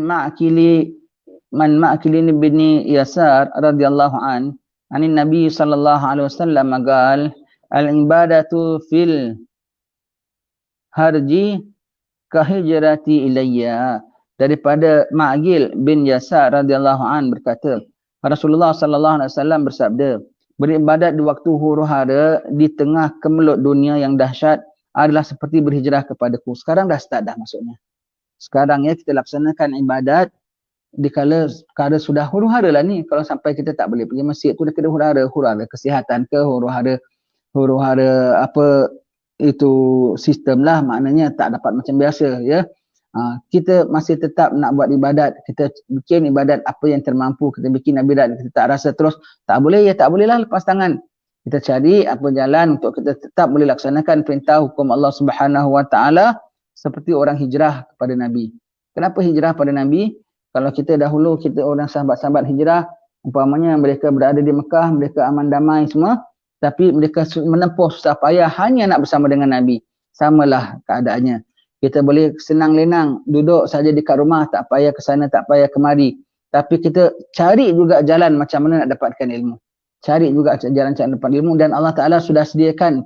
Ma'kili bin Yasar radhiyallahu anin Nabi sallallahu alaihi wasallam qaal al-ibadatu fil harji kahijrati ilayya. Daripada Ma'qil bin Yasar radhiyallahu an berkata, Rasulullah sallallahu alaihi wasallam bersabda, beribadat di waktu huru-hara di tengah kemelut dunia yang dahsyat adalah seperti berhijrah kepadaku. Sekarang dah start dah maksudnya. Sekarang ya kita laksanakan ibadat dikala perkara sudah huru-hara lah ni. Kalau sampai kita tak boleh pergi masjid tu dah kena huru-hara kesihatan ke, huru-hara apa itu sistem lah, maknanya tak dapat macam biasa ya. Kita masih tetap nak buat ibadat, kita bikin ibadat apa yang termampu, kita bikin ibadat, kita tak rasa terus tak boleh, ya tak boleh lah, lepas tangan. Kita cari apa jalan untuk kita tetap boleh laksanakan perintah hukum Allah Subhanahu Wa Taala seperti orang hijrah kepada Nabi. Kenapa hijrah pada Nabi? Kalau kita dahulu, kita orang sahabat-sahabat hijrah, umpamanya mereka berada di Mekah, mereka aman damai semua, tapi mereka menempuh susah payah hanya nak bersama dengan Nabi. Samalah keadaannya. Kita boleh senang lenang duduk saja di kat rumah, tak payah ke sana, tak payah kemari. Tapi kita cari juga jalan macam mana nak dapatkan ilmu. Cari juga jalan cara dapat ilmu, dan Allah Ta'ala sudah sediakan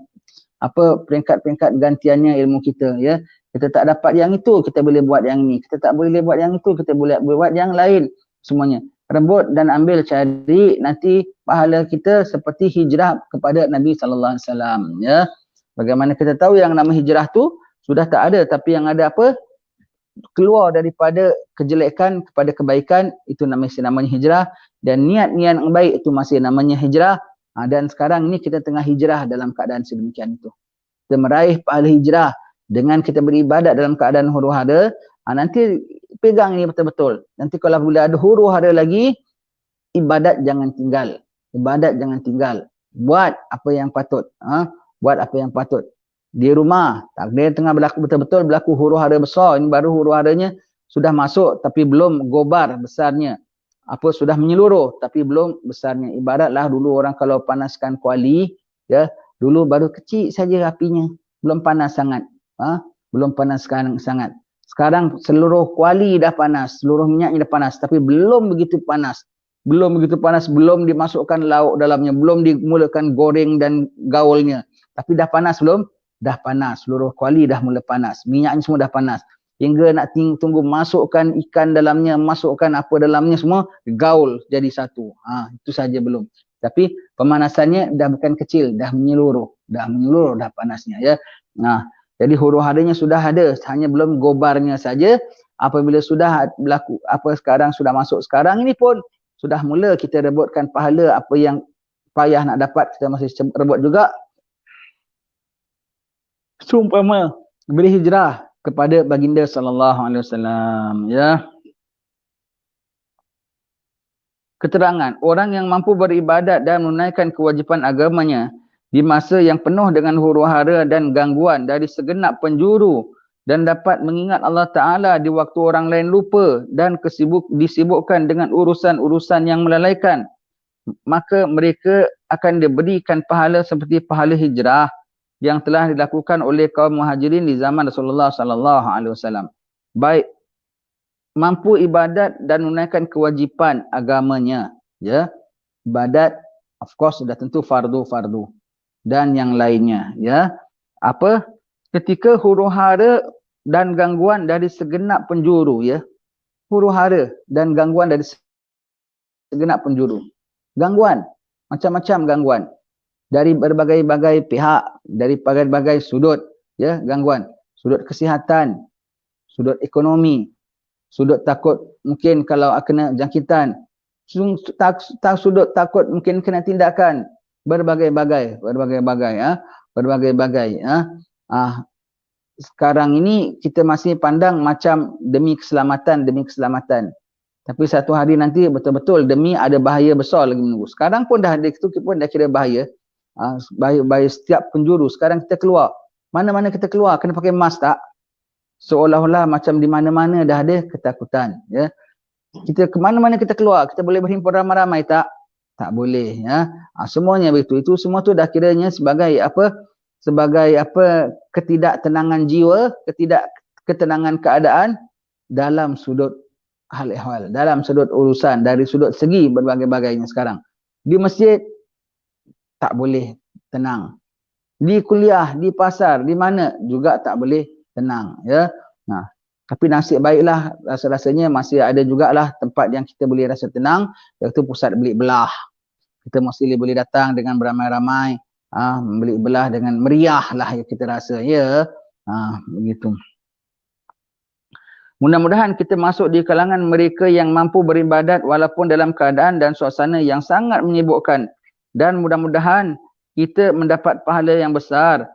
apa peringkat-peringkat gantiannya ilmu kita ya. Kita tak dapat yang itu, kita boleh buat yang ni. Kita tak boleh buat yang itu, kita boleh buat yang lain semuanya. Rebut dan ambil, cari, nanti pahala kita seperti hijrah kepada Nabi sallallahu alaihi wasallam ya. Bagaimana kita tahu yang nama hijrah tu sudah tak ada, tapi yang ada apa? Keluar daripada kejelekan kepada kebaikan, itu namanya hijrah, dan niat-niat yang baik itu masih namanya hijrah. Dan sekarang ini kita tengah hijrah dalam keadaan sedemikian itu. Kita meraih pahala hijrah dengan kita beribadat dalam keadaan huru-hara. Nanti pegang ini betul-betul. Nanti kalau bila ada huru-hara lagi, ibadat jangan tinggal. Ibadat jangan tinggal. Buat apa yang patut. Buat apa yang patut. Di rumah, takdir tengah berlaku betul-betul berlaku huru-hara besar. Ini baru huru-haranya sudah masuk tapi belum gobar besarnya. Apa sudah menyeluruh tapi belum besarnya. Ibaratlah dulu orang kalau panaskan kuali, ya, dulu baru kecil saja apinya, belum panas sangat. Belum panas sangat. Sekarang seluruh kuali dah panas, seluruh minyaknya dah panas, tapi belum begitu panas. Belum begitu panas, belum dimasukkan lauk dalamnya, belum dimulakan goreng dan gaulnya. Tapi dah panas belum? Dah panas, seluruh kuali dah mula panas, minyaknya semua dah panas. Hingga nak tunggu masukkan ikan dalamnya, masukkan apa dalamnya semua, gaul jadi satu. Itu saja belum. Tapi pemanasannya dah bukan kecil, dah menyeluruh dah panasnya ya. Jadi huru-haranya sudah ada, hanya belum gobarnya saja. Apabila sudah berlaku, apa sekarang sudah masuk sekarang ini pun sudah mula kita rebutkan pahala apa yang payah nak dapat, kita masih rebut juga. Seumpama beri hijrah kepada baginda sallallahu alaihi wasallam ya. Keterangan, orang yang mampu beribadat dan menunaikan kewajipan agamanya di masa yang penuh dengan huru-hara dan gangguan dari segenap penjuru dan dapat mengingat Allah Ta'ala di waktu orang lain lupa dan disibukkan dengan urusan-urusan yang melalaikan, maka mereka akan diberikan pahala seperti pahala hijrah yang telah dilakukan oleh kaum muhajirin di zaman Rasulullah sallallahu alaihi wasallam. Baik mampu ibadat dan menunaikan kewajipan agamanya ya. Ibadat of course sudah tentu fardu dan yang lainnya ya. Apa? Ketika huru-hara dan gangguan dari segenap penjuru ya. Huru-hara dan gangguan dari segenap penjuru. Gangguan, macam-macam gangguan. Dari berbagai-bagai pihak, dari berbagai sudut ya, gangguan. Sudut kesihatan, sudut ekonomi, sudut takut mungkin kalau kena jangkitan, sudut takut mungkin kena tindakan, berbagai-bagai ya. Sekarang ini kita masih pandang macam demi keselamatan. Tapi satu hari nanti betul-betul demi ada bahaya besar lagi menunggu. Sekarang pun dah ada itu pun dah kira bahaya. Bahaya setiap penjuru. Sekarang kita keluar. Mana-mana kita keluar kena pakai mask tak? Seolah-olah macam di mana-mana dah ada ketakutan ya. Kita ke mana-mana kita keluar, kita boleh berhimpun ramai-ramai tak? Tak boleh ya. Semuanya begitu. Itu semua tu dah kiranya sebagai apa? Sebagai apa? Ketidaktenangan jiwa, ketidakketenangan keadaan dalam sudut hal ehwal dalam sudut urusan, dari sudut segi berbagai-bagainya sekarang. Di masjid tak boleh tenang. Di kuliah, di pasar, di mana juga tak boleh tenang, ya. Nah, tapi nasib baiklah, rasa-rasanya masih ada jugalah tempat yang kita boleh rasa tenang, iaitu pusat beli belah. Kita masih boleh datang dengan beramai-ramai, beli belah dengan meriah lah yang kita rasa, ya. Begitu. Mudah-mudahan kita masuk di kalangan mereka yang mampu beribadat walaupun dalam keadaan dan suasana yang sangat menyibukkan. Dan mudah-mudahan kita mendapat pahala yang besar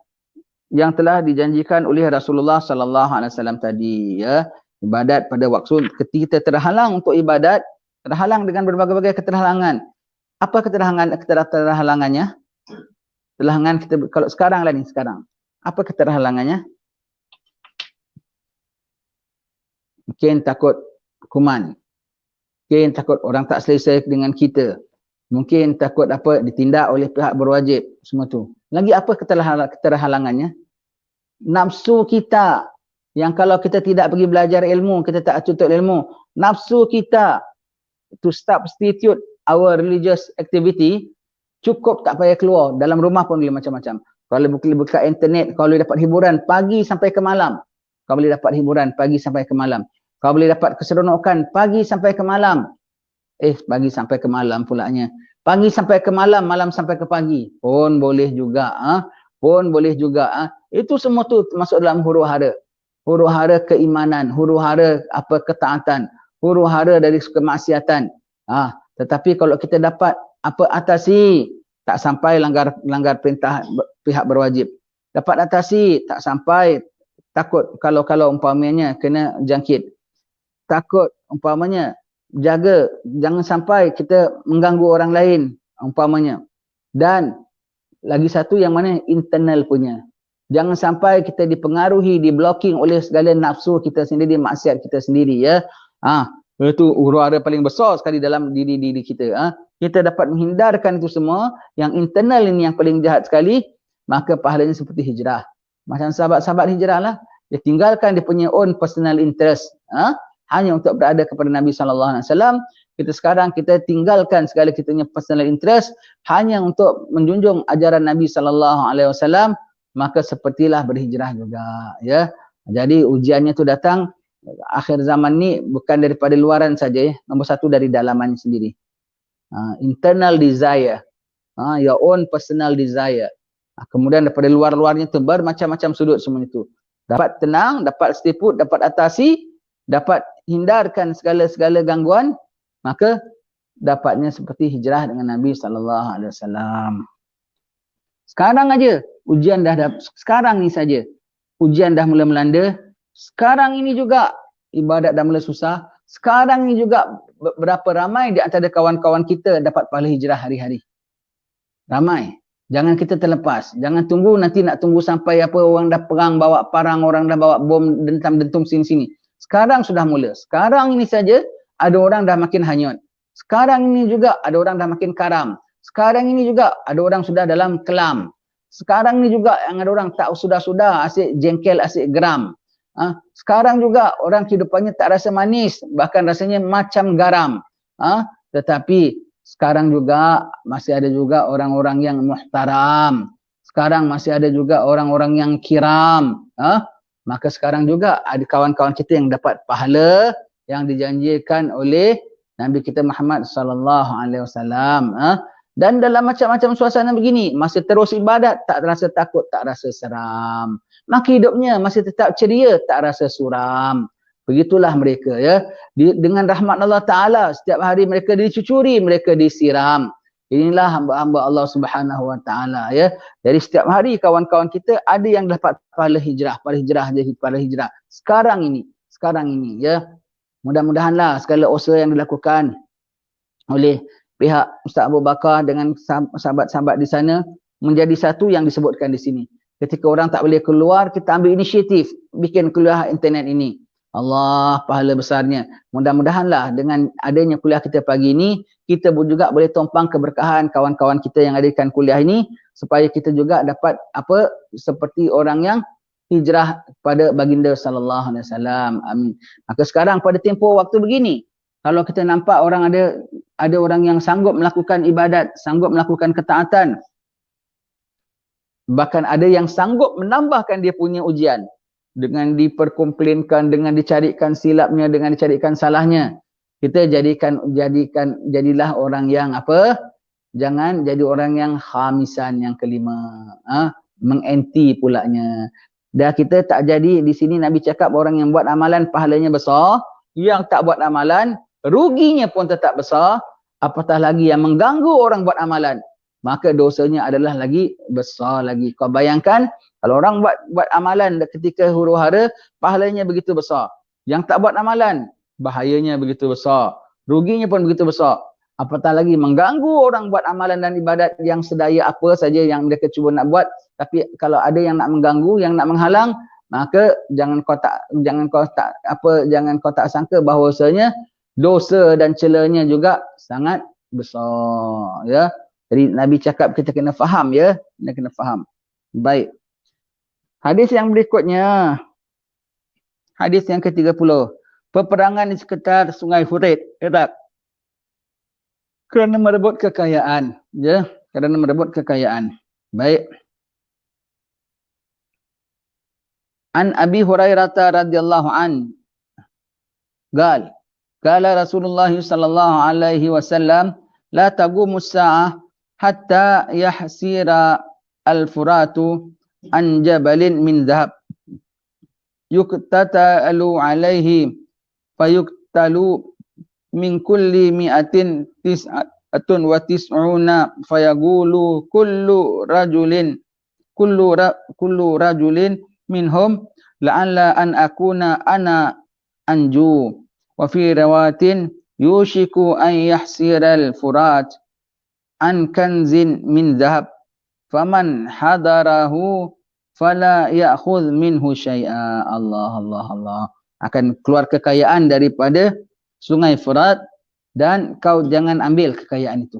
yang telah dijanjikan oleh Rasulullah sallallahu alaihi wasallam tadi, ya. Ibadat pada waktu ketika kita terhalang untuk ibadat, terhalang dengan berbagai-bagai keterhalangan. Apa keterhalangannya? Terhalangan kita kalau sekarang lah ni sekarang. Apa keterhalangannya? Mungkin takut kuman. Mungkin takut orang tak selesa dengan kita. Mungkin takut apa ditindak oleh pihak berwajib, semua tu. Lagi apa keterhalangannya? Nafsu kita, yang kalau kita tidak pergi belajar ilmu, kita tak tuntut ilmu, nafsu kita to substitute our religious activity, cukup tak payah keluar, dalam rumah pun boleh macam-macam. Kalau buka internet, kalau boleh dapat hiburan pagi sampai ke malam, kau boleh dapat hiburan pagi sampai ke malam. Kau boleh dapat keseronokan pagi sampai ke malam. Pagi sampai ke malam pulaknya. Pagi sampai ke malam, malam sampai ke pagi. Pun boleh juga. Pun boleh juga. Itu semua tu masuk dalam huru-hara. Huru-hara keimanan. Huru-hara apa ketaatan. Huru-hara dari kemaksiatan. Tetapi kalau kita dapat apa atasi, tak sampai langgar perintah pihak berwajib. Dapat atasi, tak sampai takut kalau umpamanya kena jangkit. Takut umpamanya jaga jangan sampai kita mengganggu orang lain umpamanya. Dan lagi satu yang mana internal punya. Jangan sampai kita dipengaruhi, diblocking oleh segala nafsu kita sendiri, maksiat kita sendiri, ya. Itu huru-hara paling besar sekali dalam diri kita. Kita dapat menghindarkan itu semua, yang internal ini yang paling jahat sekali, maka pahalanya seperti hijrah. Macam sahabat-sahabat hijrah lah. Dia tinggalkan dia punya own personal interest. Hanya untuk berada kepada Nabi SAW. Kita sekarang kita tinggalkan segala kita punya personal interest hanya untuk menjunjung ajaran Nabi SAW. Maka sepertilah berhijrah juga, ya. Jadi ujiannya tu datang akhir zaman ni bukan daripada luaran saja, ya. Nombor satu dari dalaman sendiri. Internal desire. Your own personal desire. Kemudian daripada luar-luarnya tu bermacam-macam sudut semua itu. Dapat tenang, dapat setiput, dapat atasi, dapat hindarkan segala-segala gangguan, maka dapatnya seperti hijrah dengan Nabi SAW. Sekarang aja ujian sekarang ni saja ujian dah mula melanda. Sekarang ini juga ibadat dah mula susah. Sekarang ini juga berapa ramai di antara kawan-kawan kita dapat pahala hijrah hari-hari. Ramai. Jangan kita terlepas. Jangan tunggu nanti nak tunggu sampai apa orang dah perang bawa parang, orang dah bawa bom dentum sini-sini. Sekarang sudah mula. Sekarang ini saja ada orang dah makin hanyut. Sekarang ini juga ada orang dah makin karam. Sekarang ini juga ada orang sudah dalam kelam. Sekarang ini juga yang ada orang tak sudah-sudah asyik jengkel, asyik geram. Sekarang juga orang kehidupannya tak rasa manis, bahkan rasanya macam garam. Tetapi sekarang juga masih ada juga orang-orang yang muhtaram. Sekarang masih ada juga orang-orang yang kiram. Maka sekarang juga ada kawan-kawan kita yang dapat pahala yang dijanjikan oleh Nabi kita Muhammad sallallahu alaihi wasallam. Dan dalam macam-macam suasana begini, masih terus ibadat, tak rasa takut, tak rasa seram. Maka hidupnya masih tetap ceria, tak rasa suram. Begitulah mereka, ya. Dengan rahmat Allah Ta'ala, setiap hari mereka dicucuri, mereka disiram. Inilah hamba-hamba Allah Subhanahu Wa Ta'ala, ya. Jadi setiap hari kawan-kawan kita ada yang dapat pahala hijrah, pahala hijrah. Sekarang ini, ya. Mudah-mudahanlah segala usaha yang dilakukan oleh pihak Ustaz Abu Bakar dengan sahabat-sahabat di sana menjadi satu yang disebutkan di sini. Ketika orang tak boleh keluar, kita ambil inisiatif bikin kuliah internet ini. Allah pahala besarnya. Mudah-mudahanlah dengan adanya kuliah kita pagi ini, kita pun juga boleh tumpang keberkahan kawan-kawan kita yang adakan kuliah ini supaya kita juga dapat seperti orang yang hijrah pada baginda sallallahu alaihi wasallam. Amin. Maka sekarang pada tempoh waktu begini, kalau kita nampak orang ada orang yang sanggup melakukan ibadat, sanggup melakukan ketaatan, bahkan ada yang sanggup menambahkan dia punya ujian dengan diperkomplainkan, dengan dicarikan silapnya, dengan dicarikan salahnya. Kita jadilah orang yang apa? Jangan jadi orang yang khamisan, yang kelima. Mengenti pulaknya. Dah kita tak jadi di sini Nabi cakap orang yang buat amalan pahalanya besar, yang tak buat amalan ruginya pun tetap besar, apatah lagi yang mengganggu orang buat amalan, maka dosanya adalah lagi besar lagi. Kau bayangkan kalau orang buat amalan ketika huru-hara pahalanya begitu besar, yang tak buat amalan bahayanya begitu besar, ruginya pun begitu besar. Apatah lagi mengganggu orang buat amalan dan ibadat yang sedaya apa saja yang mereka cuba nak buat. Tapi kalau ada yang nak mengganggu, yang nak menghalang, maka jangan kau tak sangka bahawasanya dosa dan celanya juga sangat besar, ya. Jadi Nabi cakap kita kena faham, ya. Kita kena faham. Baik. Hadis yang berikutnya. Hadis yang ke-30. Peperangan di sekitar Sungai Furat, Iraq. Kerana merebut kekayaan, ya, kerana merebut kekayaan. Baik. An Abi Hurairah radhiyallahu an qala Rasulullah sallallahu alaihi wasallam la taqumu as-sa'ah hatta yahsira al-furatu an jabalin min dhahab yuqtatalu alaihi fayuqtalu min kulli mi'atin tis'atun wa tis'una fayaqulu kullu rajulin minhum la'alla an akuna ana anju wa fi riwayatin yushiku an yahsira al-furat an kanzin min dhahab faman hadarahu fala ya'khudh minhu syai'a. Allah akan keluar kekayaan daripada Sungai Furat dan kau jangan ambil kekayaan itu.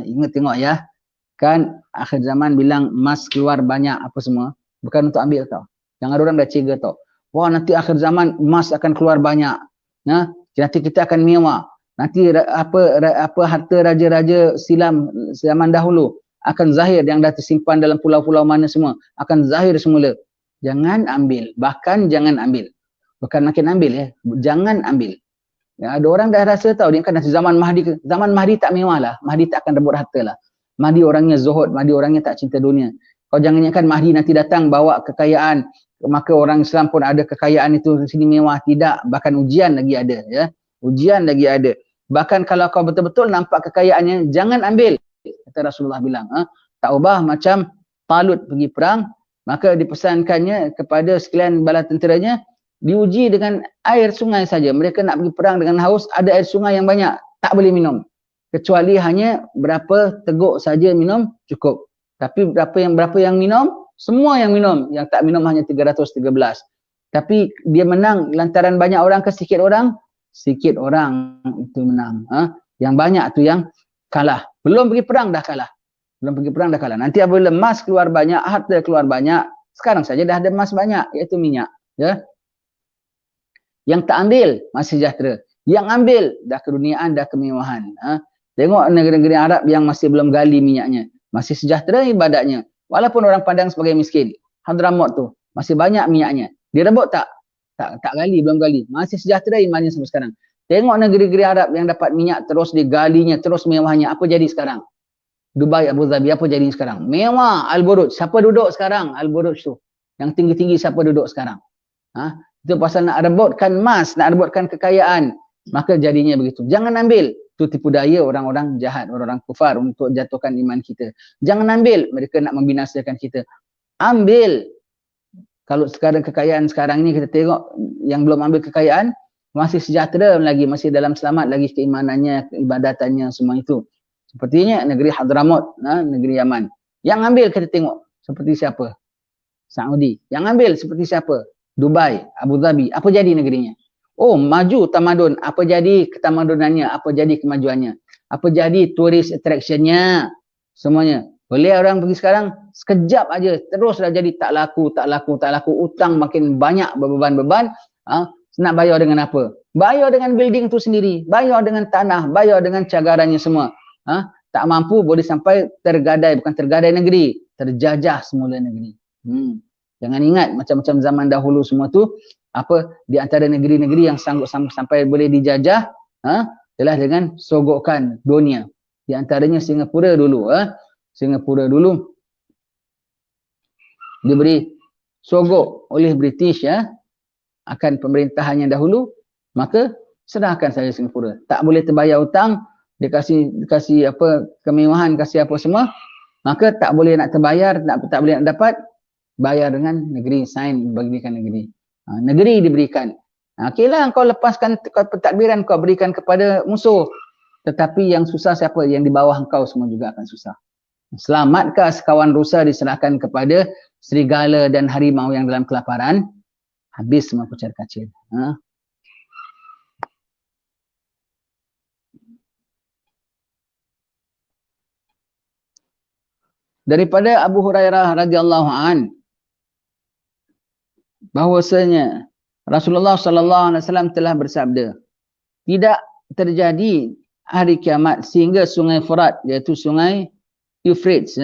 Ingat tengok ya. Kan akhir zaman bilang emas keluar banyak apa semua. Bukan untuk ambil tau. Yang ada orang dah cega tau. Wah, nanti akhir zaman emas akan keluar banyak. Nanti kita akan mewah. Nanti apa harta raja-raja silam zaman dahulu akan zahir yang dah tersimpan dalam pulau-pulau mana semua. Akan zahir semula. Jangan ambil. Bahkan jangan ambil. Bukan makin ambil ya. Jangan ambil. Ya, ada orang dah rasa tahu dia kan nanti zaman Mahdi tak mewah lah. Mahdi tak akan rebut harta lah. Mahdi orangnya zuhud, Mahdi orangnya tak cinta dunia. Kau jangan ingatkan Mahdi nanti datang bawa kekayaan, maka orang Islam pun ada kekayaan itu di sini mewah. Tidak, bahkan ujian lagi ada, ya. Ujian lagi ada. Bahkan kalau kau betul-betul nampak kekayaannya, jangan ambil. Kata Rasulullah bilang, tak ubah macam Talut pergi perang, maka dipesankannya kepada sekalian bala tenteranya diuji dengan air sungai saja. Mereka nak pergi perang dengan haus, ada air sungai yang banyak, tak boleh minum. Kecuali hanya berapa teguk saja minum, cukup. Tapi berapa yang minum, semua yang minum. Yang tak minum hanya 313. Tapi dia menang lantaran banyak orang ke sikit orang? Sikit orang itu menang. Yang banyak tu yang kalah. Belum pergi perang dah kalah. Nanti apabila emas keluar banyak, harta keluar banyak, sekarang saja dah ada emas banyak, iaitu minyak. Ya. Yang tak ambil, masih sejahtera. Yang ambil, dah keduniaan, dah kemewahan. Tengok negeri-negeri Arab yang masih belum gali minyaknya. Masih sejahtera ibadatnya. Walaupun orang pandang sebagai miskin. Hadramaut tu, masih banyak minyaknya. Dia rebut tak? Tak gali, belum gali. Masih sejahtera imannya sampai sekarang. Tengok negeri-negeri Arab yang dapat minyak terus digalinya, terus mewahnya. Apa jadi sekarang? Dubai, Abu Dhabi, apa jadi sekarang? Mewah, Al-Buruj. Siapa duduk sekarang? Al-Buruj tu. Yang tinggi-tinggi siapa duduk sekarang? Itu pasal nak rebutkan emas, nak rebutkan kekayaan. Maka jadinya begitu. Jangan ambil. Itu tipu daya orang-orang jahat, orang-orang kufar untuk jatuhkan iman kita. Jangan ambil. Mereka nak membinasakan kita. Ambil. Kalau sekarang kekayaan sekarang ni kita tengok yang belum ambil kekayaan, masih sejahtera lagi, masih dalam selamat lagi keimanannya, keibadatannya, semua itu. Sepertinya negeri Hadramaut, negeri Yaman. Yang ambil kita tengok seperti siapa? Saudi. Yang ambil seperti siapa? Dubai, Abu Dhabi. Apa jadi negerinya? Oh, maju tamadun. Apa jadi ketamadunannya? Apa jadi kemajuannya? Apa jadi tourist attractionnya? Semuanya. Boleh orang pergi sekarang, sekejap aja, terus dah jadi tak laku. Utang makin banyak beban-beban. Nak bayar dengan apa? Bayar dengan building tu sendiri. Bayar dengan tanah. Bayar dengan cagarannya semua. Tak mampu boleh sampai tergadai. Bukan tergadai negeri. Terjajah semula negeri. Jangan ingat macam-macam zaman dahulu semua tu. Di antara negeri-negeri yang sanggup sampai boleh dijajah. Adalah dengan sogokkan dunia. Di antaranya Singapura dulu. Singapura dulu diberi sogok oleh British akan pemerintahannya dahulu, maka serahkan saja Singapura. Tak boleh terbayar hutang, dia kasih kemewahan, kasih apa semua, maka tak boleh nak terbayar, tak boleh nak dapat, bayar dengan negeri, sign bagikan negeri. Negeri diberikan. Okeylah, kau lepaskan pentadbiran, kau berikan kepada musuh. Tetapi yang susah siapa? Yang di bawah engkau semua juga akan susah. Selamatkah sekawan rusa diserahkan kepada serigala dan harimau yang dalam kelaparan? Habis semua kucar kacir. Daripada Abu Hurairah radhiyallahu an, bahwasanya Rasulullah sallallahu alaihi wasallam telah bersabda, tidak terjadi hari kiamat sehingga sungai Furat, iaitu sungai Euphrates,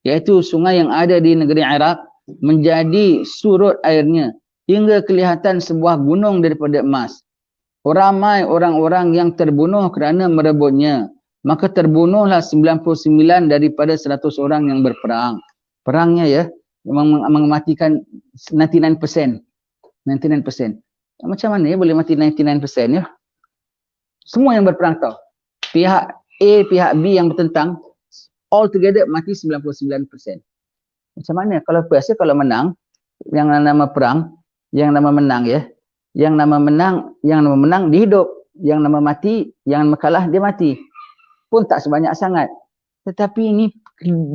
iaitu sungai yang ada di negeri Iraq, menjadi surut airnya hingga kelihatan sebuah gunung daripada emas. Ramai orang-orang yang terbunuh kerana merebutnya, maka terbunuhlah 99 daripada 100 orang yang berperang. Perangnya mematikan 99%. Macam mana boleh mati 99% ya? Semua yang berperang tahu. Pihak A, pihak B yang bertentang, all together mati 99%. Macam mana? Kalau menang, yang nama perang, yang nama menang yang nama menang dia hidup, yang nama mati, yang kalah dia mati. Pun tak sebanyak sangat. Tetapi ini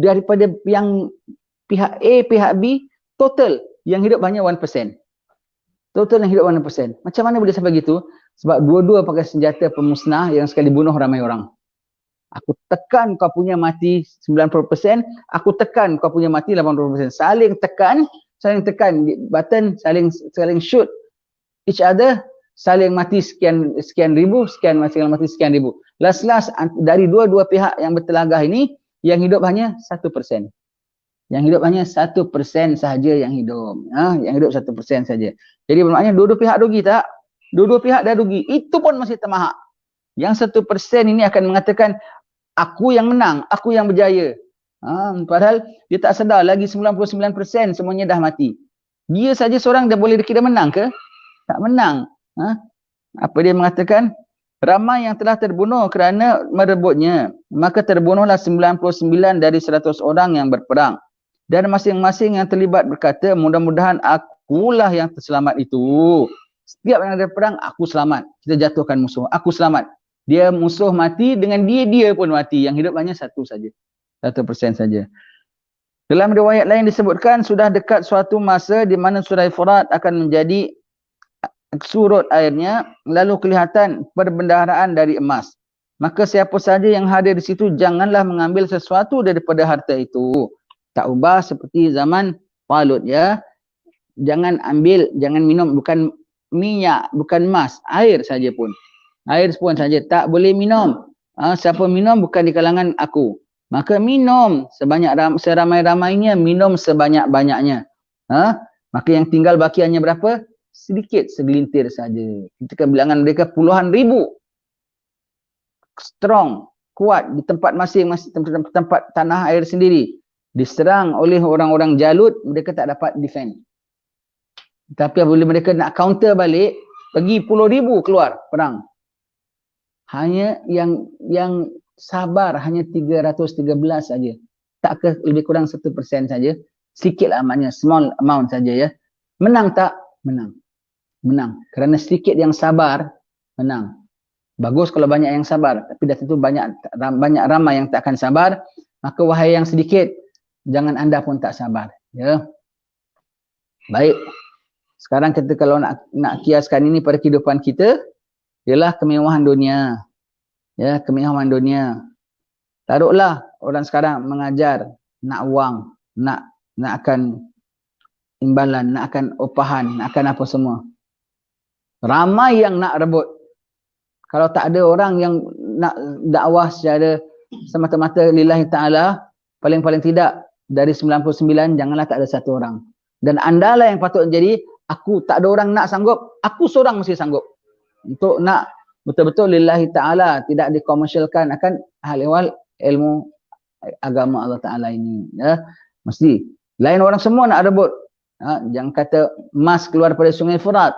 daripada yang pihak A, pihak B, total yang hidup hanya 1%. Total yang hidup 1%. Macam mana boleh sampai gitu? Sebab dua-dua pakai senjata pemusnah yang sekali bunuh ramai orang. Aku tekan kau punya mati 90%, aku tekan kau punya mati 80%. Saling tekan button, saling shoot each other, saling mati sekian ribu, mati sekian ribu. Last dari dua-dua pihak yang bertelagah ini, yang hidup hanya 1%. Yang hidup hanya 1% sahaja yang hidup. Yang hidup 1% saja. Jadi bermakna dua-dua pihak rugi tak? Dua-dua pihak dah rugi. Itu pun masih termahak. Yang 1% ini akan mengatakan, aku yang menang, aku yang berjaya. Padahal dia tak sedar lagi 99% semuanya dah mati. Dia saja seorang dah boleh dikira menang ke? Tak menang. Apa dia mengatakan? Ramai yang telah terbunuh kerana merebutnya, maka terbunuhlah 99 dari 100 orang yang berperang. Dan masing-masing yang terlibat berkata, mudah-mudahan akulah yang terselamat itu. Setiap yang ada perang, aku selamat. Kita jatuhkan musuh, aku selamat. Dia musuh mati, dengan dia pun mati. Yang hidup hanya 1% saja. Dalam riwayat lain disebutkan, sudah dekat suatu masa di mana Sungai Furat akan menjadi surut airnya, lalu kelihatan perbendaharaan dari emas. Maka siapa saja yang hadir di situ, janganlah mengambil sesuatu daripada harta itu. Tak ubah seperti zaman Talut ya. Jangan ambil, jangan minum, bukan minyak, bukan emas, air saja pun. Air pun saja tak boleh minum. Siapa minum bukan di kalangan aku. Maka minum seramai-ramainya, minum sebanyak-banyaknya. Maka yang tinggal bakiannya berapa? Sedikit, segelintir saja. Ketika bilangan mereka puluhan ribu. Strong, kuat di tempat masing-masing, tempat tanah air sendiri. Diserang oleh orang-orang Jalut, mereka tak dapat defend. Tapi apabila mereka nak counter balik, pergi puluh ribu keluar perang. Hanya yang sabar hanya 313 saja. Tak ke lebih kurang 1% saja. Sikit amatnya, small amount saja ya. Menang tak? Menang. Kerana sedikit yang sabar, menang. Bagus kalau banyak yang sabar, tapi dah tentu banyak ramai yang tak akan sabar. Maka wahai yang sedikit, jangan anda pun tak sabar. Ya. Baik. Sekarang kita kalau nak kiaskan ini pada kehidupan kita, ialah kemewahan dunia. Ya, kemewahan dunia. Taruhlah orang sekarang mengajar nak wang, nak akan imbalan, nak akan upahan, nak akan apa semua. Ramai yang nak rebut. Kalau tak ada orang yang nak dakwah secara semata-mata lillahi ta'ala, paling-paling tidak dari 99, janganlah tak ada satu orang. Dan andalah yang patut jadi, aku tak ada orang nak sanggup, aku seorang mesti sanggup. Untuk nak betul-betul lillahi ta'ala, tidak dikomersialkan akan hal ehwal ilmu agama Allah Ta'ala ini. Ya. Mesti. Lain orang semua nak rebut. Jangan kata emas keluar daripada sungai Furat.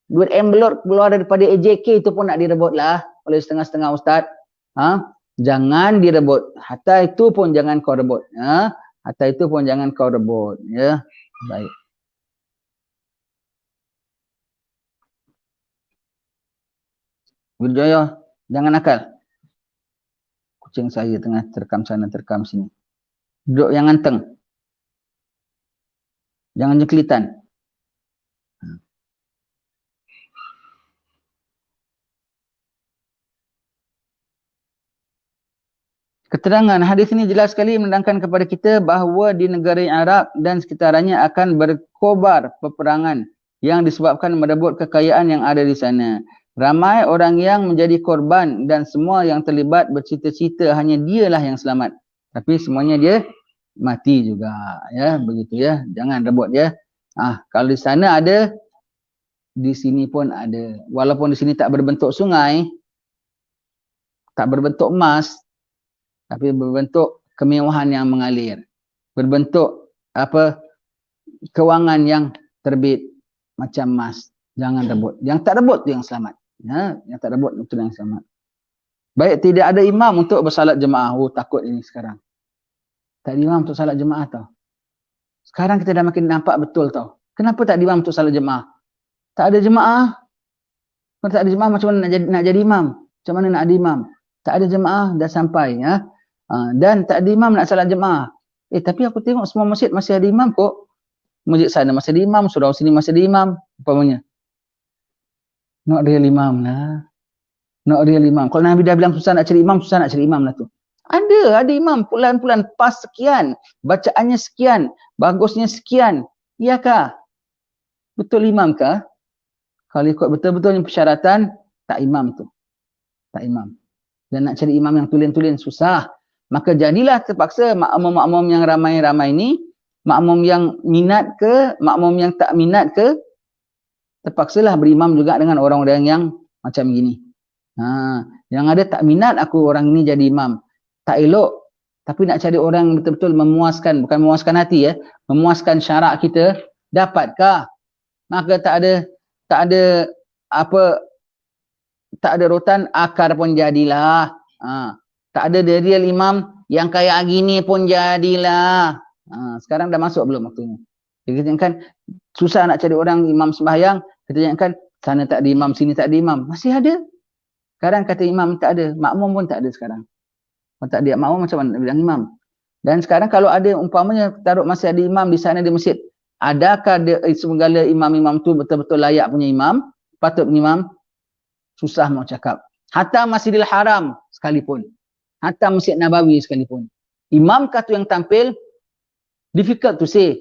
Duit envelope keluar daripada AJK itu pun nak direbut lah oleh setengah-setengah ustaz. Jangan direbut. Hatta itu pun jangan kau rebut. Hatta itu pun jangan kau rebut. Ya. Baik. Wirjaya, jangan nakal. Kucing saya tengah terkam sana, terkam sini. Duduk yang anteng. Jangan jeklitan. Keterangan hadis ini jelas sekali menerangkan kepada kita bahawa di negara Arab dan sekitarnya akan berkobar peperangan yang disebabkan merebut kekayaan yang ada di sana. Ramai orang yang menjadi korban dan semua yang terlibat bercita-cita hanya dialah yang selamat. Tapi semuanya dia mati juga. Ya, begitu ya. Jangan rebut ya. Kalau di sana ada, di sini pun ada. Walaupun di sini tak berbentuk sungai, tak berbentuk emas, tapi berbentuk kemewahan yang mengalir. Berbentuk kewangan yang terbit macam emas. Jangan rebut. Yang tak rebut tu yang selamat. Ya, yang tak rebut itu yang selamat. Baik, tidak ada imam untuk bersalat jemaah. Takut ini sekarang. Tak ada imam untuk salat jemaah tau. Sekarang kita dah makin nampak betul tau. Kenapa tak ada imam untuk salat jemaah? Tak ada jemaah. Kalau tak ada jemaah macam mana nak jadi imam? Macam mana nak ada imam? Tak ada jemaah dah sampai ya. Dan tak ada imam nak salat jemaah. Tapi aku tengok semua masjid masih ada imam kok. Masjid sana masih ada imam, surau sini masih ada imam. Umpamanya. Nak real imam lah. Nak real imam. Kalau Nabi dah bilang susah nak cari imam, susah nak cari imam lah tu. Ada imam. Pulan-pulan pas sekian. Bacaannya sekian. Bagusnya sekian. Iyakah? Betul imam kah? Kalau ikut betul-betulnya persyaratan, tak imam tu. Tak imam. Dan nak cari imam yang tulen-tulen susah. Maka jadilah terpaksa makmum-makmum yang ramai-ramai ni, makmum yang minat ke, makmum yang tak minat ke, terpaksalah berimam juga dengan orang-orang yang macam gini. Yang ada tak minat aku orang ini jadi imam. Tak elok. Tapi nak cari orang yang betul-betul memuaskan, bukan memuaskan hati ya, memuaskan syarak kita, dapatkah? Maka tak ada rotan, akar pun jadilah. Tak ada the real imam yang kayak gini pun jadilah. Sekarang dah masuk belum waktunya? Kita jangankan susah nak cari orang imam sembahyang, kita jangankan sana tak ada imam, sini tak ada imam. Masih ada. Sekarang kata imam tak ada, makmum pun tak ada sekarang. Kalau tak ada makmum macam mana nak bilang imam? Dan sekarang kalau ada umpamanya taruh masih ada imam di sana di masjid, adakah segala imam-imam tu betul-betul layak punya imam, patut punya imam? Susah mau cakap. Hatta Masjidil Haram sekalipun. Hatta Masjid Nabawi sekalipun. Imamkah tu yang tampil? Difficult to say.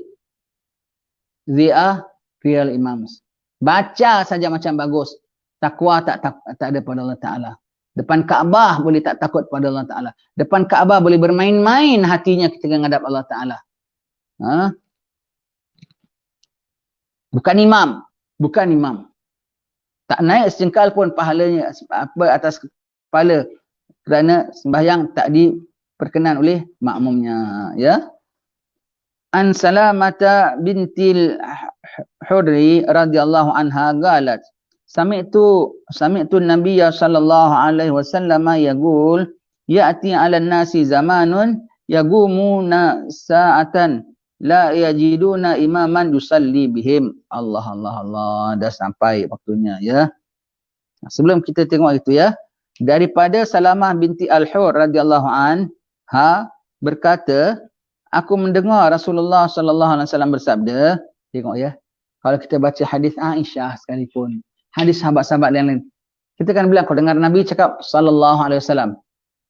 They are real imams. Baca saja macam bagus. Takwa tak ada pada Allah Ta'ala. Depan Kaabah boleh tak takut pada Allah Ta'ala. Depan Kaabah boleh bermain-main hatinya ketika menghadap Allah Ta'ala. Bukan imam. Bukan imam. Tak naik sejengkal pun pahalanya atas kepala. Kerana sembahyang tak diperkenan oleh makmumnya. Ya. An Salamata bintil Hudri radhiyallahu anha qalat sami'tu Nabiy sallallahu alaihi wasallam yaqul ya'ti 'alan nasi zamanun yagumuna sa'atan la yajiduna imaman yusalli bihim. Allah dah sampai waktunya ya. Sebelum kita tengok itu ya, daripada Salamah binti Al-Hur radhiyallahu anha berkata, aku mendengar Rasulullah sallallahu alaihi wasallam bersabda, tengok ya. Kalau kita baca hadis Aisyah sekalipun, hadis sahabat-sahabat yang lain, kita kan bilang kalau dengar Nabi cakap sallallahu alaihi wasallam,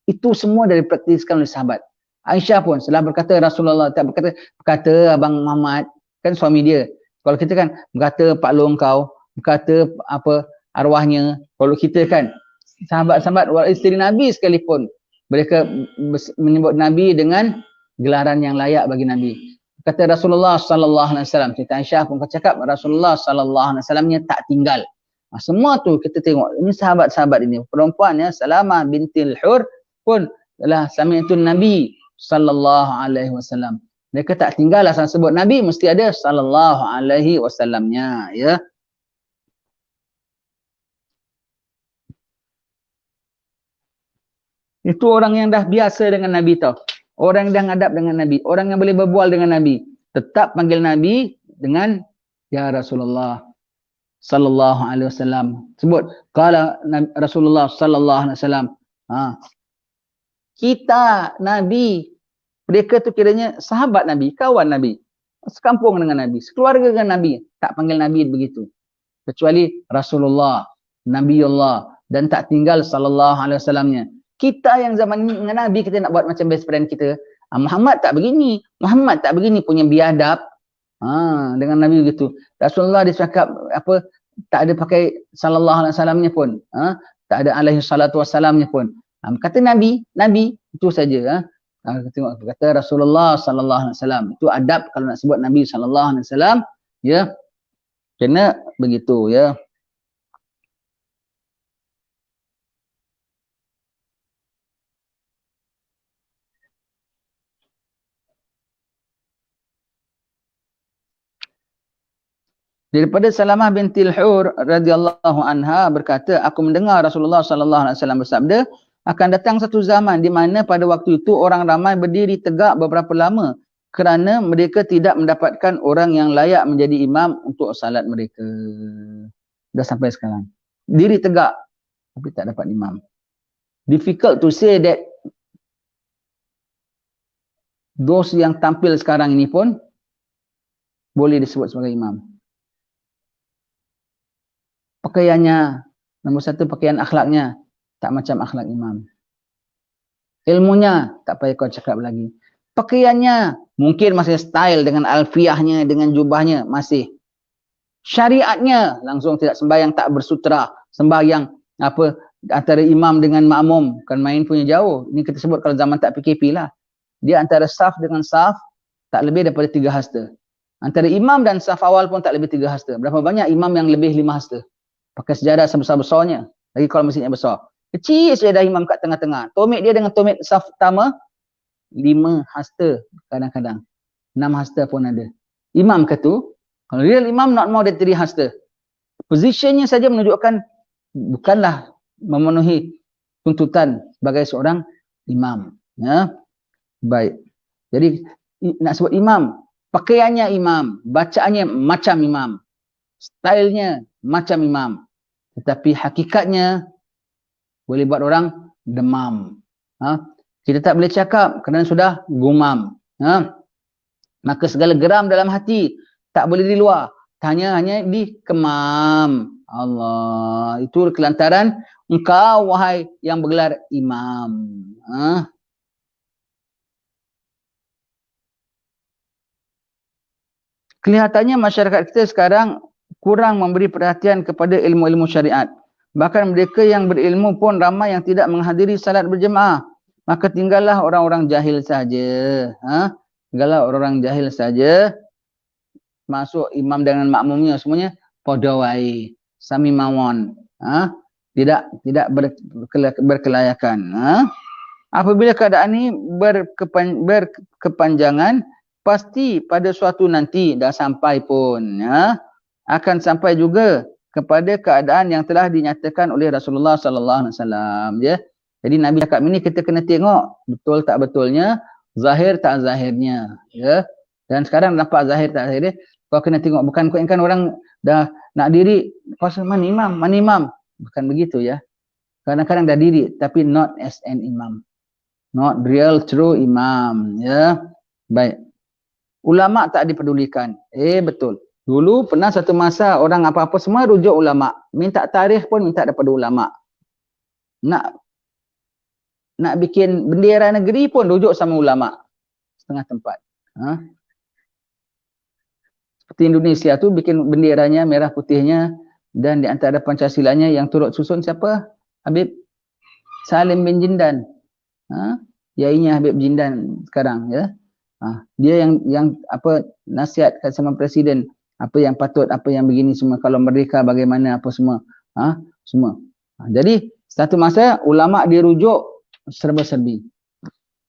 itu semua dari praktiskan oleh sahabat. Aisyah pun setelah berkata Rasulullah, tak berkata Abang Muhammad, kan suami dia. Kalau kita kan berkata Pak Long kau, berkata apa arwahnya. Kalau kita kan sahabat-sahabat isteri Nabi sekalipun, mereka menyebut Nabi dengan gelaran yang layak bagi Nabi. Kata Rasulullah sallallahu alaihi wasallam, Siti Aisyah pun cakap Rasulullah sallallahu alaihi wasallamnya tak tinggal. Semua tu kita tengok ini sahabat-sahabat ini, perempuannya Salamah bintil Hur pun adalah sami'atun Nabi sallallahu alaihi wasallam. Mereka tak tinggal asal sebut Nabi, mesti ada sallallahu alaihi wasallamnya, ya. Itu orang yang dah biasa dengan Nabi tau. Orang yang dah ngadap dengan Nabi, orang yang boleh berbual dengan Nabi, tetap panggil Nabi dengan ya Rasulullah sallallahu alaihi wasallam. Sebut qala Rasulullah sallallahu alaihi wasallam. Kita Nabi, mereka tu kiranya sahabat Nabi, kawan Nabi, sekampung dengan Nabi, sekeluarga dengan Nabi, tak panggil Nabi begitu. Kecuali Rasulullah, Nabiullah, dan tak tinggal sallallahu alaihi wasallamnya. Kita yang zaman ni dengan Nabi, kita nak buat macam best friend kita. Muhammad tak begini, Muhammad tak begini, punya biadab. Dengan Nabi begitu. Rasulullah dia cakap apa, tak ada pakai sallallahu alaihi wasallamnya pun. Tak ada alaihi salatu wassalamnya pun. Kata Nabi, Nabi itu saja. Tengok kata Rasulullah sallallahu alaihi wasallam. Itu adab kalau nak sebut Nabi sallallahu alaihi wasallam, ya. Kena begitu, ya. Daripada Salamah bintil Hur radhiyallahu anha berkata, aku mendengar Rasulullah sallallahu alaihi wasallam bersabda, akan datang satu zaman di mana pada waktu itu orang ramai berdiri tegak beberapa lama kerana mereka tidak mendapatkan orang yang layak menjadi imam untuk salat mereka. Dah sampai sekarang. Diri tegak tapi tak dapat imam. Difficult to say that those yang tampil sekarang ini pun boleh disebut sebagai imam. Pakaiannya, nombor satu pakaian akhlaknya, tak macam akhlak imam. Ilmunya, tak payah kau cakap lagi. Pakaiannya, mungkin masih style dengan alfiahnya, dengan jubahnya, masih. Syariatnya, langsung tidak sembahyang, tak bersutra. Sembahyang, apa, antara imam dengan makmum, kan main punya jauh. Ini kita sebut kalau zaman tak PKP lah. Dia antara saf dengan saf, tak lebih daripada 3 hasta. Antara imam dan saf awal pun tak lebih 3 hasta. Berapa banyak imam yang lebih 5 hasta? Pakai sejadah sebesar-besarnya. Lagi kalau masjidnya besar. Kecil sejadah imam kat tengah-tengah. Tumit dia dengan tumit saf pertama, 5 hasta kadang-kadang. 6 hasta pun ada. Imam ke tu? Kalau real imam, not more than 3 hasta. Positionnya saja menunjukkan bukanlah memenuhi tuntutan sebagai seorang imam. Ya? Baik. Jadi nak sebut imam, pakaiannya imam, bacaannya macam imam, stylenya macam imam. Tetapi hakikatnya boleh buat orang demam. Kita tak boleh cakap kerana sudah gumam. Maka segala geram dalam hati tak boleh di luar. Hanya di kemam. Allah. Itu kelantaran engkau wahai yang bergelar imam. Kelihatannya masyarakat kita sekarang kurang memberi perhatian kepada ilmu-ilmu syariat. Bahkan mereka yang berilmu pun ramai yang tidak menghadiri salat berjemaah. Maka tinggallah orang-orang jahil saja. Tinggallah orang-orang jahil saja. Masuk imam dengan makmumnya semuanya pada wae. Sami mawon. Tidak berkelayakan. Apabila keadaan ini berkepanjangan, pasti pada suatu nanti dah sampai pun. Akan sampai juga kepada keadaan yang telah dinyatakan oleh Rasulullah sallallahu alaihi wasallam, ya. Jadi Nabi cakap ini kita kena tengok betul tak betulnya, zahir tak zahirnya, ya. Dan sekarang nampak zahir tak zahirnya, kau kena tengok, bukan kau ingatkan orang dah nak diri pasal mana imam, bukan begitu, ya. Kadang-kadang dah diri tapi not as an imam. Not real true imam, ya. Baik. Ulama tak dipedulikan. Betul. Dulu pernah satu masa orang apa-apa semua rujuk ulama. Minta tarikh pun minta daripada ulama. Nak nak bikin bendera negeri pun rujuk sama ulama setengah tempat. Seperti Indonesia tu bikin benderanya merah putihnya, dan di antara Pancasilanya yang turut susun siapa? Habib Salim bin Jindan. Yainya Habib Jindan sekarang, ya. Dia yang apa nasihat sama presiden, apa yang patut, apa yang begini semua, kalau merdeka bagaimana, apa semua. Semua. Jadi satu masa ulama dirujuk serba-serbi.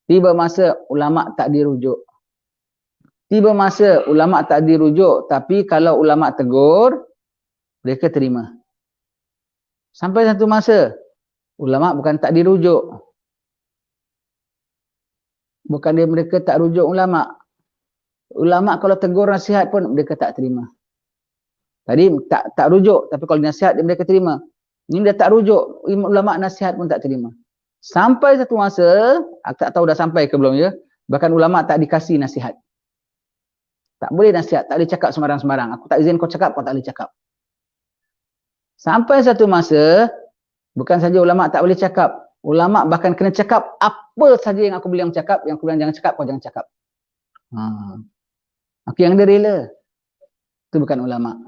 Tiba masa ulama tak dirujuk. Tiba masa ulama tak dirujuk, tapi kalau ulama tegur, mereka terima. Sampai satu masa ulama bukan tak dirujuk. Bukan dia mereka tak rujuk ulama. Ulama kalau tegur nasihat pun mereka tak terima. Tadi tak rujuk, tapi kalau nasihat mereka terima. Ini dia tak rujuk, ulama nasihat pun tak terima. Sampai satu masa, aku tak tahu dah sampai ke belum, ya. Bahkan ulama tak dikasih nasihat. Tak boleh nasihat, tak boleh cakap sembarang-sembarang. Aku tak izin kau cakap, kau tak boleh cakap. Sampai satu masa, bukan saja ulama tak boleh cakap, ulama bahkan kena cakap apa saja yang aku bilang cakap, yang aku bilang jangan cakap, kau jangan cakap. Aku yang dia rela. Itu bukan ulama.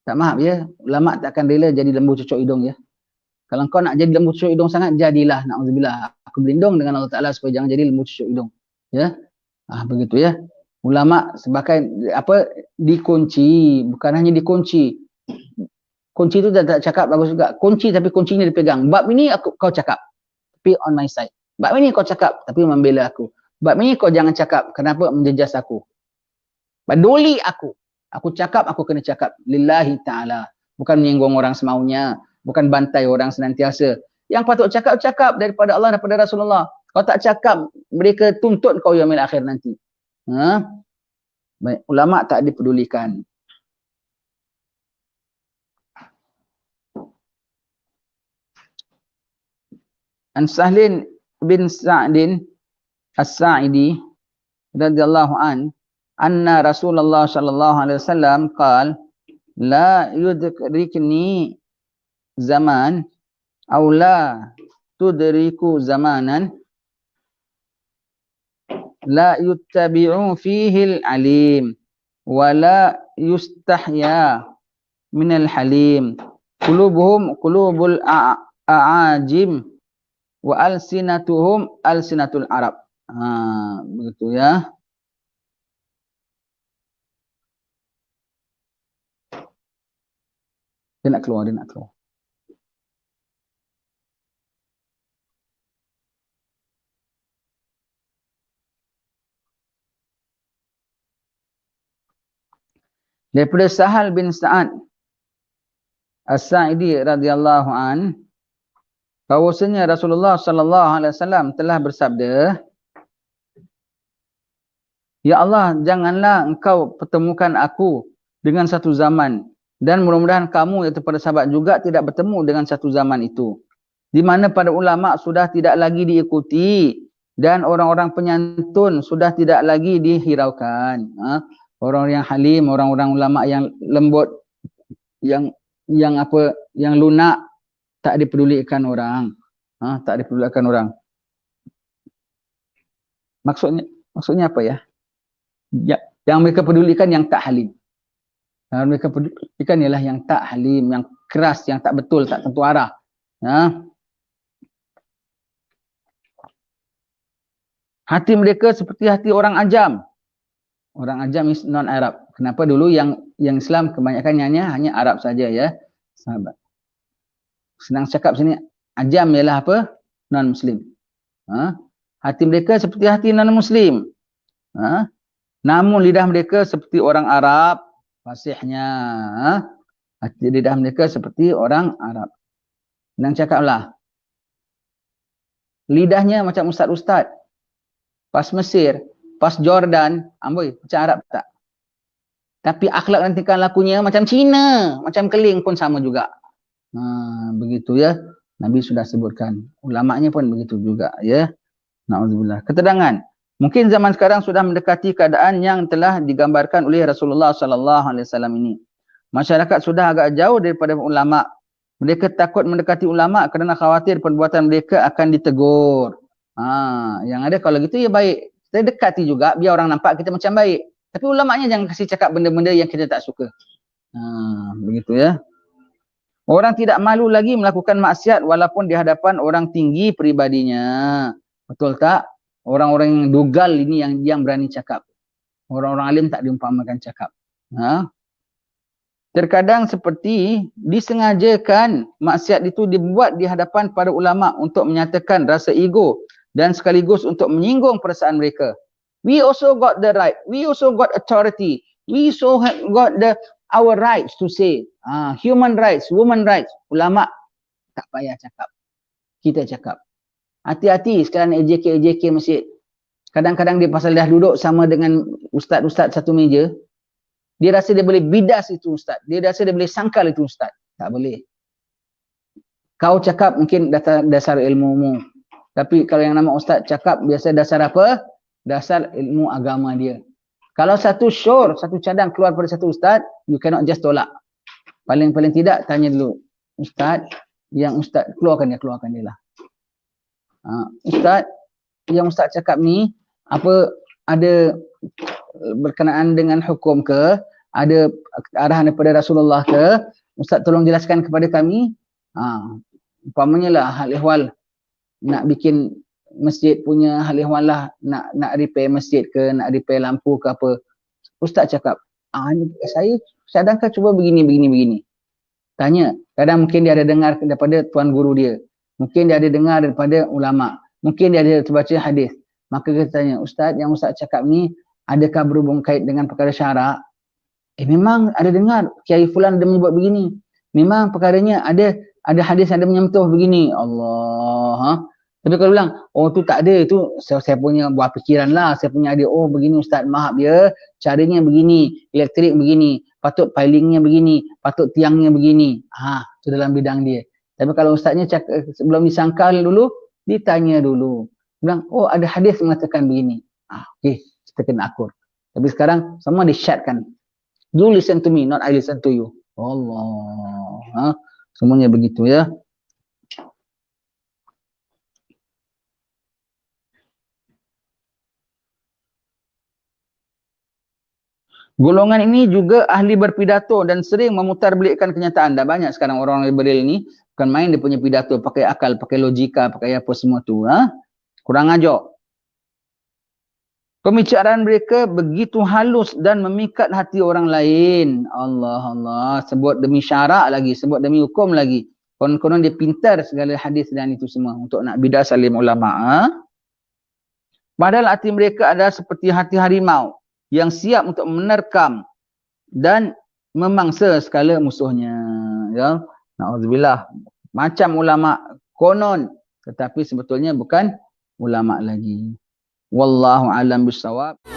Tak maaf, ya. Ulama tak akan rela jadi lembu cucuk hidung, ya. Kalau kau nak jadi lembu cucuk hidung sangat, jadilah. Na'udzubillah. Aku berlindung dengan Allah Ta'ala supaya jangan jadi lembu cucuk hidung. Ya. Begitu, ya. Ulama sebagai apa, dikunci. Bukan hanya dikunci. Kunci tu tak cakap bagus juga. Kunci tapi kuncinya dipegang. Bab ini kau cakap. Tapi on my side. Bab ini kau cakap tapi membela aku. Bab ini kau jangan cakap. Kenapa? Menjejas aku. Peduli aku. Aku cakap, aku kena cakap. Lillahi ta'ala. Bukan menyinggung orang semaunya. Bukan bantai orang senantiasa. Yang patut cakap, cakap daripada Allah, daripada Rasulullah. Kau tak cakap, mereka tuntut kau yaumil akhir nanti. Baik, ulama tak dipedulikan. An Sahlin bin Sa'din As-Sa'idi radhiyallahu an, anna Rasulullah sallallahu alaihi wasallam qala la yudrikni zaman aw la tudriku zamanan la yuttabi'u fihi al-alim wa la yustahya min al-halim qulubuhum qulubul a'ajim wa alsinatuhum alsinatul Arab. Begitu, ya. Dia nak keluar. Daripada Sahal bin Sa'ad As-Sa'idi radhiyallahu an, bahawasanya Rasulullah sallallahu alaihi wasallam telah bersabda, ya Allah, janganlah engkau pertemukan aku dengan satu zaman, dan mudah-mudahan kamu iaitu para sahabat juga tidak bertemu dengan satu zaman itu, di mana para ulama sudah tidak lagi diikuti dan orang-orang penyantun sudah tidak lagi dihiraukan. Orang yang halim, orang-orang ulama yang lembut, yang apa, yang lunak, tak dipedulikan orang. Tak dipedulikan orang. Maksudnya apa, ya? Yang mereka pedulikan yang tak halim. Yang mereka pedulikan ialah yang tak halim, yang keras, yang tak betul, tak tentu arah. Hati mereka seperti hati orang ajam. Orang ajam is non-Arab. Kenapa dulu yang Islam kebanyakan hanya Arab saja, ya, sahabat. Senang cakap sini, ajam ialah apa? Non-Muslim. Hati mereka seperti hati non-Muslim. Namun lidah mereka seperti orang Arab, fasihnya. Hati lidah mereka seperti orang Arab. Senang cakaplah. Lidahnya macam ustaz-ustaz. Pas Mesir, pas Jordan, amboi, macam Arab tak? Tapi akhlak dan tingkah lakunya macam Cina, macam keling pun sama juga. Begitu, ya. Nabi sudah sebutkan. Ulamanya pun begitu juga, ya. Na'udzubillah. Keterangan. Mungkin zaman sekarang sudah mendekati keadaan yang telah digambarkan oleh Rasulullah sallallahu alaihi wasallam ini. Masyarakat sudah agak jauh daripada ulama Mereka takut mendekati ulama kerana khawatir perbuatan mereka akan ditegur. Yang ada kalau gitu ya baik. Kita dekati juga biar orang nampak kita macam baik. Tapi ulamanya jangan kasih cakap benda-benda yang kita tak suka. Begitu ya. Orang tidak malu lagi melakukan maksiat walaupun di hadapan orang tinggi peribadinya. Betul tak? Orang-orang yang dugal ini yang berani cakap. Orang-orang alim tak diumpamakan cakap. Terkadang seperti disengajakan maksiat itu dibuat di hadapan para ulama untuk menyatakan rasa ego dan sekaligus untuk menyinggung perasaan mereka. We also got the right. We also got authority. We also got our rights to say. Human rights, woman rights. Ulama tak payah cakap. Kita cakap. Hati-hati sekarang AJK masjid. Kadang-kadang dia pasal dah duduk sama dengan ustaz-ustaz satu meja. Dia rasa dia boleh bidas itu ustaz. Dia rasa dia boleh sangkal itu ustaz. Tak boleh. Kau cakap mungkin dasar ilmu-mu. Tapi kalau yang nama ustaz cakap biasa dasar apa? Dasar ilmu agama dia. Kalau satu syur, satu cadang keluar pada satu ustaz, you cannot just tolak. Paling-paling tidak tanya dulu. Ustaz, yang ustaz keluarkan dia lah. Ustaz, yang ustaz cakap ni, apa ada berkenaan dengan hukum ke? Ada arahan daripada Rasulullah ke? Ustaz tolong jelaskan kepada kami. Umpamanya lah hal ehwal nak bikin masjid punya hal ehwal lah, nak repair masjid ke, nak repair lampu ke apa. Ustaz cakap, saya cadangkan cuba begini. Tanya, kadang mungkin dia ada dengar daripada tuan guru dia. Mungkin dia ada dengar daripada ulama. Mungkin dia ada terbaca hadis. Maka kita tanya, Ustaz, yang Ustaz cakap ni adakah berhubung kait dengan perkara syarak? Memang ada dengar Kiai Fulan ada menyebut begini. Memang perkaranya ada hadis ada menyentuh begini. Allah. Tapi kalau bilang, tu tak ada, itu saya punya buah fikiran lah. Saya punya ada, begini Ustaz, maaf dia, caranya begini, elektrik begini, patut pilingnya begini, patut tiangnya begini. Itu dalam bidang dia. Tapi kalau Ustaznya cakap, sebelum disangkal dulu, ditanya dulu. Bilang, ada hadis mengatakan begini. Okey, kita kena akur. Tapi sekarang semua disyatkan. You listen to me, not I listen to you. Allah. Semuanya begitu ya. Golongan ini juga ahli berpidato dan sering memutarbelikkan kenyataan. Dah banyak sekarang orang liberal ni bukan main dia punya pidato, pakai akal, pakai logika, pakai apa semua tu. Kurang ajar. Pembicaraan mereka begitu halus dan memikat hati orang lain. Allah. Sebut demi syarak lagi, sebut demi hukum lagi. Konon-konon dia pintar segala hadis dan itu semua untuk nak bidah salim ulama'. Padahal hati mereka adalah seperti hati harimau yang siap untuk menerkam dan memangsa segala musuhnya. Ya, na'udzubillah. Macam ulama konon, tetapi sebetulnya bukan ulama lagi. Wallahu alam bisawab.